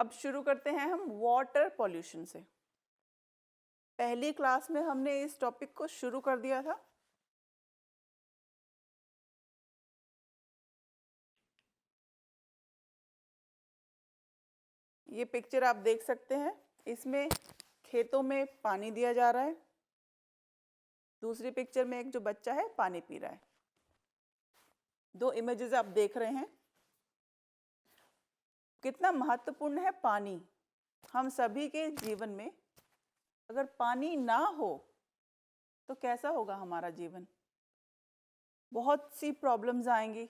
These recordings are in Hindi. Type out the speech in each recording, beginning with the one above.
अब शुरू करते हैं हम वाटर पॉल्यूशन से। पहली क्लास में हमने इस टॉपिक को शुरू कर दिया था। ये पिक्चर आप देख सकते हैं, इसमें खेतों में पानी दिया जा रहा है। दूसरी पिक्चर में एक जो बच्चा है पानी पी रहा है। दो इमेजेस आप देख रहे हैं। कितना महत्वपूर्ण है पानी हम सभी के जीवन में। अगर पानी ना हो तो कैसा होगा हमारा जीवन? बहुत सी प्रॉब्लम्स आएंगी।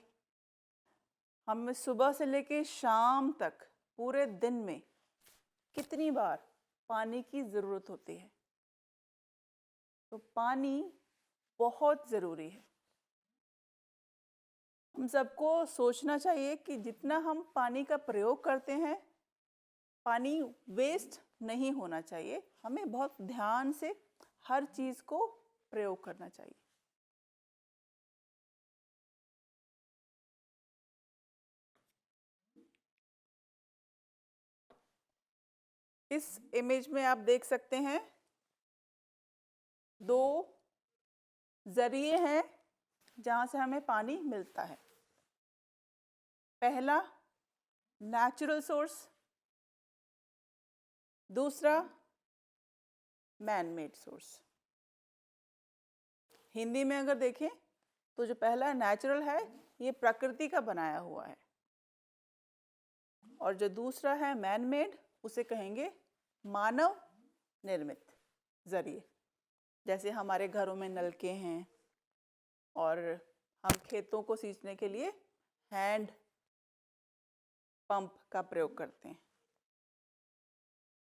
हमें सुबह से लेके शाम तक पूरे दिन में कितनी बार पानी की ज़रूरत होती है। तो पानी बहुत ज़रूरी है। हम सबको सोचना चाहिए कि जितना हम पानी का प्रयोग करते हैं, पानी वेस्ट नहीं होना चाहिए। हमें बहुत ध्यान से हर चीज़ को प्रयोग करना चाहिए। इस इमेज में आप देख सकते हैं दो जरिए हैं जहाँ से हमें पानी मिलता है। पहला नेचुरल सोर्स, दूसरा मैन मेड सोर्स। हिंदी में अगर देखें तो जो पहला नेचुरल है ये प्रकृति का बनाया हुआ है, और जो दूसरा है मैन मेड उसे कहेंगे मानव निर्मित जरिए। जैसे हमारे घरों में नलके हैं और हम खेतों को सींचने के लिए हैंड पंप का प्रयोग करते हैं।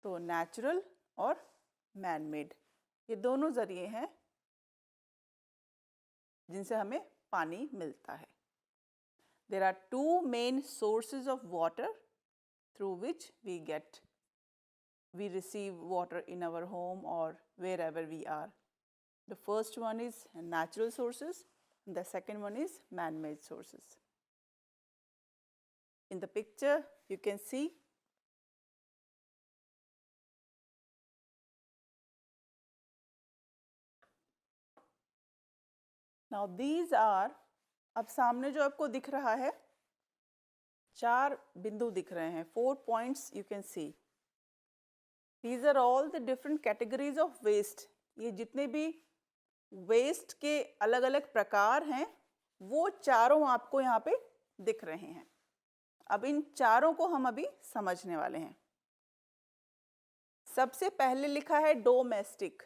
तो नेचुरल और मैन मेड ये दोनों जरिए हैं जिनसे हमें पानी मिलता है। There are two main sources of water through which we receive water in our home or wherever we are. The first one is natural sources, and the second one is man-made sources. In the picture, you can see now these are, अब सामने जो आपको दिख रहा है 4 बिंदु दिख रहे हैं, 4 points you can see. These are all the different categories of waste. ये जितने भी वेस्ट के अलग अलग प्रकार हैं वो चारों आपको यहाँ पे दिख रहे हैं। अब इन चारों को हम अभी समझने वाले हैं। सबसे पहले लिखा है डोमेस्टिक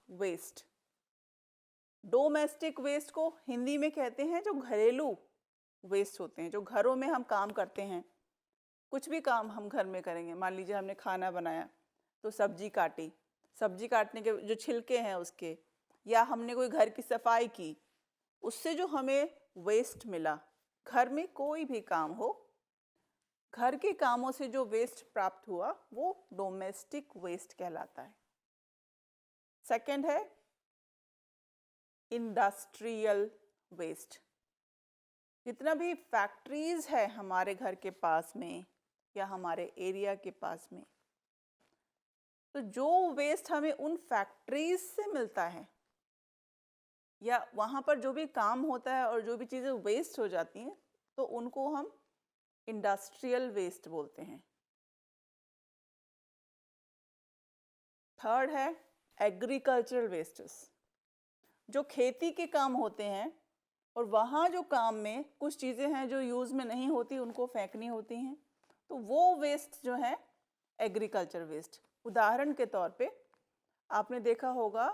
वेस्ट। डोमेस्टिक वेस्ट को हिंदी में कहते हैं जो घरेलू वेस्ट होते हैं, जो घरों में हम काम करते हैं। कुछ भी काम हम घर में करेंगे, मान लीजिए हमने खाना बनाया तो सब्जी काटी, सब्जी काटने के जो छिलके हैं उसके, या हमने कोई घर की सफाई की, उससे जो हमें वेस्ट मिला, घर में कोई भी काम हो, घर के कामों से जो वेस्ट प्राप्त हुआ वो डोमेस्टिक वेस्ट कहलाता है। सेकंड है इंडस्ट्रियल वेस्ट। जितना भी फैक्ट्रीज है हमारे घर के पास में या हमारे एरिया के पास में, तो जो वेस्ट हमें उन फैक्ट्रीज से मिलता है या वहाँ पर जो भी काम होता है और जो भी चीज़ें वेस्ट हो जाती हैं, तो उनको हम इंडस्ट्रियल वेस्ट बोलते हैं। थर्ड है एग्रीकल्चरल वेस्टेस। जो खेती के काम होते हैं और वहाँ जो काम में कुछ चीज़ें हैं जो यूज़ में नहीं होती, उनको फेंकनी होती हैं, तो वो वेस्ट जो है एग्रीकल्चर वेस्ट। उदाहरण के तौर पे आपने देखा होगा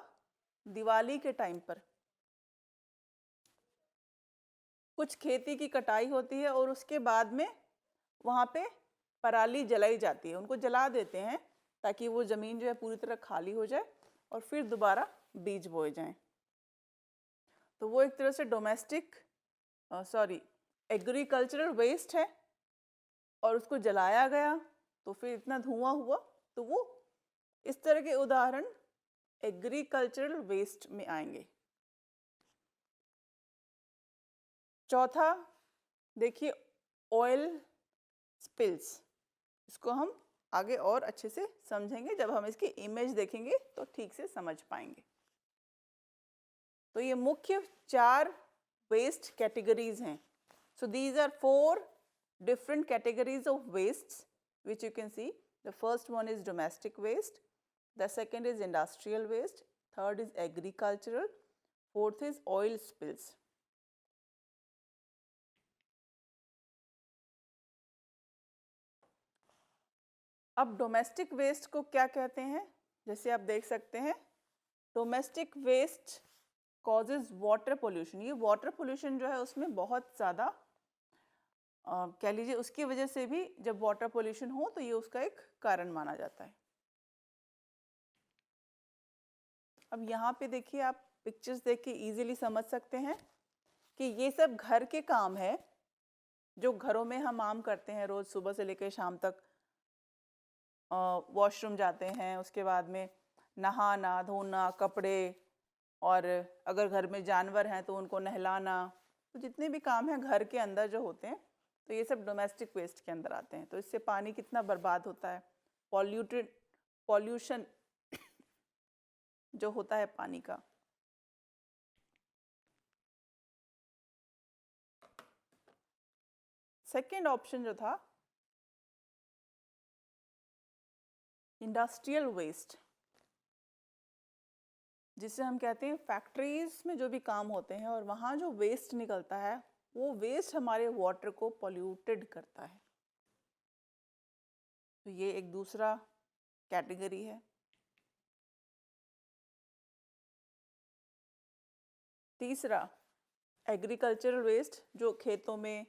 दिवाली के टाइम पर कुछ खेती की कटाई होती है और उसके बाद में वहाँ पे पराली जलाई जाती है, उनको जला देते हैं ताकि वो ज़मीन जो है पूरी तरह खाली हो जाए और फिर दोबारा बीज बोए जाएं। तो वो एक तरह से एग्रीकल्चरल वेस्ट है और उसको जलाया गया तो फिर इतना धुआं हुआ, तो वो इस तरह के उदाहरण एग्रीकल्चरल वेस्ट में आएंगे। चौथा देखिए ऑयल स्पिल्स। इसको हम आगे और अच्छे से समझेंगे, जब हम इसकी इमेज देखेंगे तो ठीक से समझ पाएंगे। तो ये मुख्य 4 वेस्ट कैटेगरीज हैं। So these are 4 different categories of wastes which you can see. The first one is domestic waste, the second is industrial waste, third is agricultural, fourth is oil spills. अब डोमेस्टिक वेस्ट को क्या कहते हैं? जैसे आप देख सकते हैं, domestic waste causes water pollution. ये वाटर पोल्यूशन जो है उसमें बहुत ज़्यादा कह लीजिए, उसकी वजह से भी जब वाटर पोल्यूशन हो तो ये उसका एक कारण माना जाता है। अब यहाँ पे देखिए, आप पिक्चर्स देख के इजीली समझ सकते हैं कि ये सब घर के काम है जो घरों में हम आम करते हैं, रोज़ सुबह से लेकर शाम तक। वॉशरूम जाते हैं, उसके बाद में नहाना धोना, कपड़े, और अगर घर में जानवर हैं तो उनको नहलाना। तो जितने भी काम हैं घर के अंदर जो होते हैं, तो ये सब डोमेस्टिक वेस्ट के अंदर आते हैं। तो इससे पानी कितना बर्बाद होता है, पॉल्यूशन जो होता है पानी का। सेकेंड ऑप्शन जो था, इंडस्ट्रियल वेस्ट, जिसे हम कहते हैं फैक्ट्रीज में जो भी काम होते हैं और वहाँ जो वेस्ट निकलता है, वो वेस्ट हमारे वाटर को पॉल्यूटेड करता है। तो ये एक दूसरा कैटेगरी है। तीसरा, एग्रीकल्चरल वेस्ट, जो खेतों में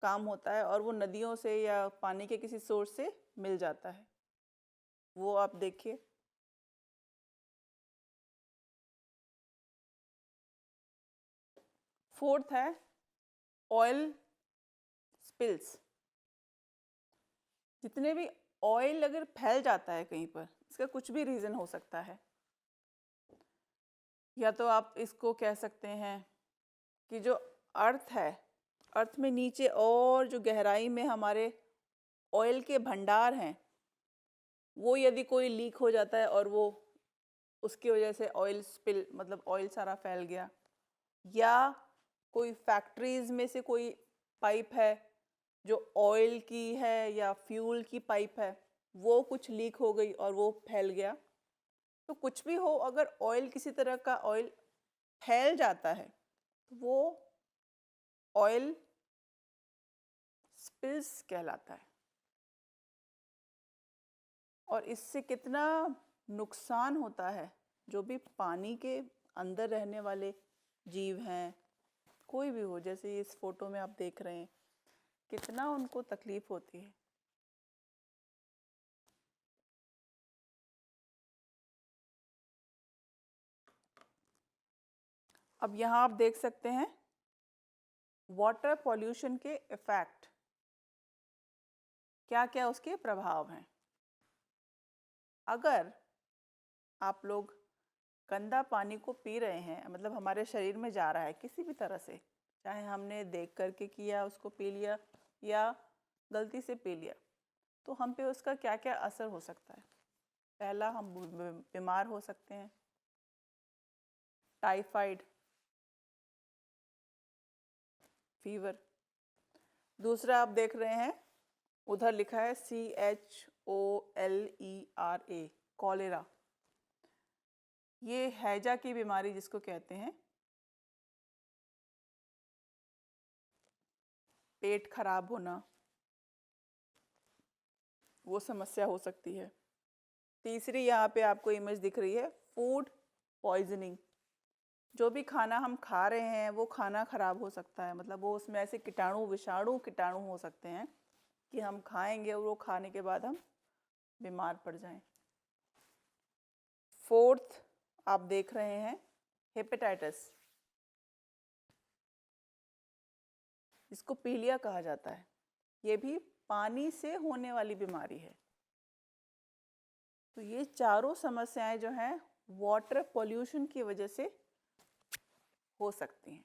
काम होता है और वो नदियों से या पानी के किसी सोर्स से मिल जाता है, वो आप देखिए। फोर्थ है ऑयल स्पिल्स। जितने भी ऑयल अगर फैल जाता है कहीं पर, इसका कुछ भी रीज़न हो सकता है। या तो आप इसको कह सकते हैं कि जो अर्थ है, अर्थ में नीचे और जो गहराई में हमारे ऑयल के भंडार हैं, वो यदि कोई लीक हो जाता है और वो उसकी वजह से ऑयल स्पिल, मतलब ऑयल सारा फैल गया। या कोई फैक्ट्रीज में से कोई पाइप है जो ऑयल की है या फ्यूल की पाइप है, वो कुछ लीक हो गई और वो फैल गया। तो कुछ भी हो, अगर ऑयल किसी तरह का ऑयल फैल जाता है तो वो ऑयल स्पिल्स कहलाता है। और इससे कितना नुकसान होता है, जो भी पानी के अंदर रहने वाले जीव हैं, कोई भी हो, जैसे इस फोटो में आप देख रहे हैं, कितना उनको तकलीफ होती है। अब यहाँ आप देख सकते हैं वाटर पॉल्यूशन के इफेक्ट, क्या क्या उसके प्रभाव हैं। अगर आप लोग गंदा पानी को पी रहे हैं, मतलब हमारे शरीर में जा रहा है किसी भी तरह से, चाहे हमने देख करके किया, उसको पी लिया, या गलती से पी लिया, तो हम पे उसका क्या क्या असर हो सकता है। पहला, हम बीमार हो सकते हैं, टाइफाइड, फीवर। दूसरा आप देख रहे हैं, उधर लिखा है CHOLERA, कॉलेरा। ये हैजा की बीमारी जिसको कहते हैं, पेट खराब होना, वो समस्या हो सकती है। तीसरी यहाँ पे आपको इमेज दिख रही है, फूड पॉइजनिंग। जो भी खाना हम खा रहे हैं वो खाना खराब हो सकता है, मतलब वो उसमें ऐसे विषाणु कीटाणु हो सकते हैं कि हम खाएंगे और वो खाने के बाद हम बीमार पड़ जाएं। फोर्थ आप देख रहे हैं, हेपेटाइटिस, जिसको पीलिया कहा जाता है। ये भी पानी से होने वाली बीमारी है। तो ये चारों समस्याएं जो हैं वाटर पॉल्यूशन की वजह से हो सकती हैं।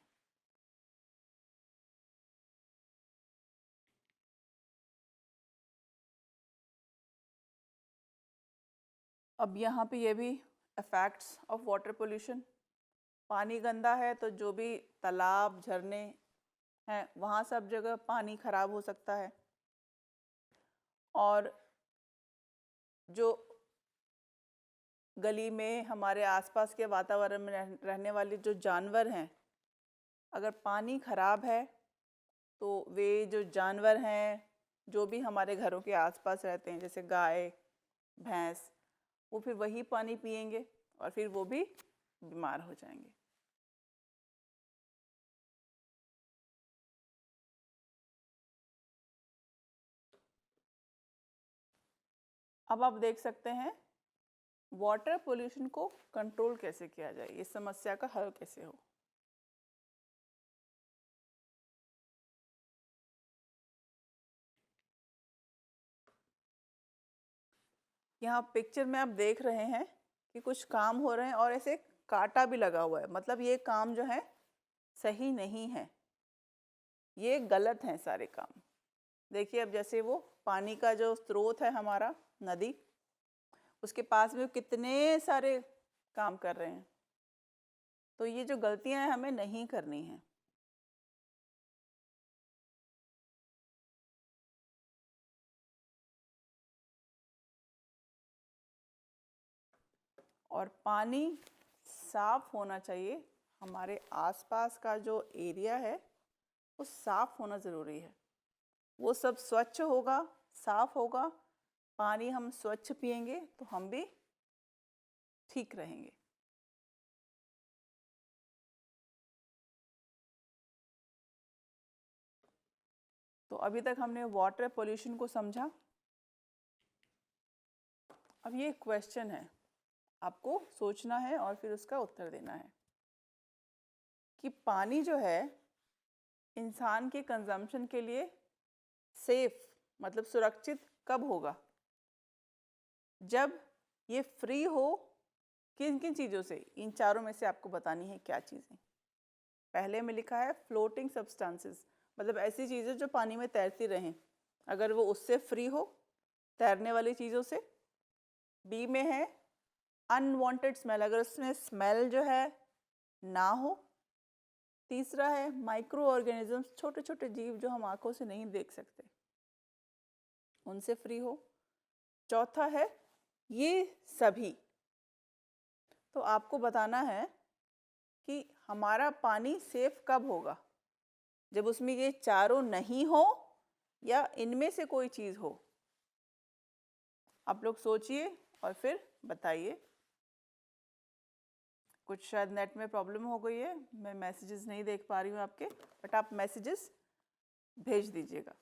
अब यहाँ पे ये भी इफेक्ट्स ऑफ वाटर पोल्यूशन। पानी गंदा है तो जो भी तालाब झरने हैं वहाँ सब जगह पानी खराब हो सकता है। और जो गली में हमारे आसपास के वातावरण में रहने वाले जो जानवर हैं, अगर पानी खराब है तो वे जो जानवर हैं जो भी हमारे घरों के आसपास रहते हैं, जैसे गाय भैंस, वो फिर वही पानी पिएंगे और फिर वो भी बीमार हो जाएंगे। अब आप देख सकते हैं वाटर पोल्यूशन को कंट्रोल कैसे किया जाए, इस समस्या का हल कैसे हो। यहाँ पिक्चर में आप देख रहे हैं कि कुछ काम हो रहे हैं और ऐसे कांटा भी लगा हुआ है, मतलब ये काम जो है सही नहीं है, ये गलत हैं सारे काम। देखिए अब जैसे वो पानी का जो स्रोत है हमारा नदी, उसके पास में कितने सारे काम कर रहे हैं। तो ये जो गलतियां हैं हमें नहीं करनी है। और पानी साफ होना चाहिए, हमारे आसपास का जो एरिया है वो साफ होना ज़रूरी है। वो सब स्वच्छ होगा, साफ होगा, पानी हम स्वच्छ पिएंगे तो हम भी ठीक रहेंगे। तो अभी तक हमने वाटर पोल्यूशन को समझा। अब ये क्वेश्चन है, आपको सोचना है और फिर उसका उत्तर देना है कि पानी जो है इंसान के कंजम्पशन के लिए सेफ, मतलब सुरक्षित कब होगा? जब ये फ्री हो किन किन चीज़ों से, इन चारों में से आपको बतानी है क्या चीज़ें। पहले में लिखा है फ्लोटिंग सब्सटेंसेस, मतलब ऐसी चीज़ें जो पानी में तैरती रहें, अगर वो उससे फ्री हो, तैरने वाली चीज़ों से। बी में है अनवांटेड स्मेल, अगर उसमें स्मेल जो है ना हो। तीसरा है माइक्रो ऑर्गेनिजम्स, छोटे छोटे जीव जो हम आंखों से नहीं देख सकते, उनसे फ्री हो। चौथा है ये सभी। तो आपको बताना है कि हमारा पानी सेफ कब होगा, जब उसमें ये चारों नहीं हो या इनमें से कोई चीज़ हो। आप लोग सोचिए और फिर बताइए। कुछ शायद नेट में प्रॉब्लम हो गई है, मैं मैसेजेस नहीं देख पा रही हूँ आपके, बट आप मैसेजेस भेज दीजिएगा।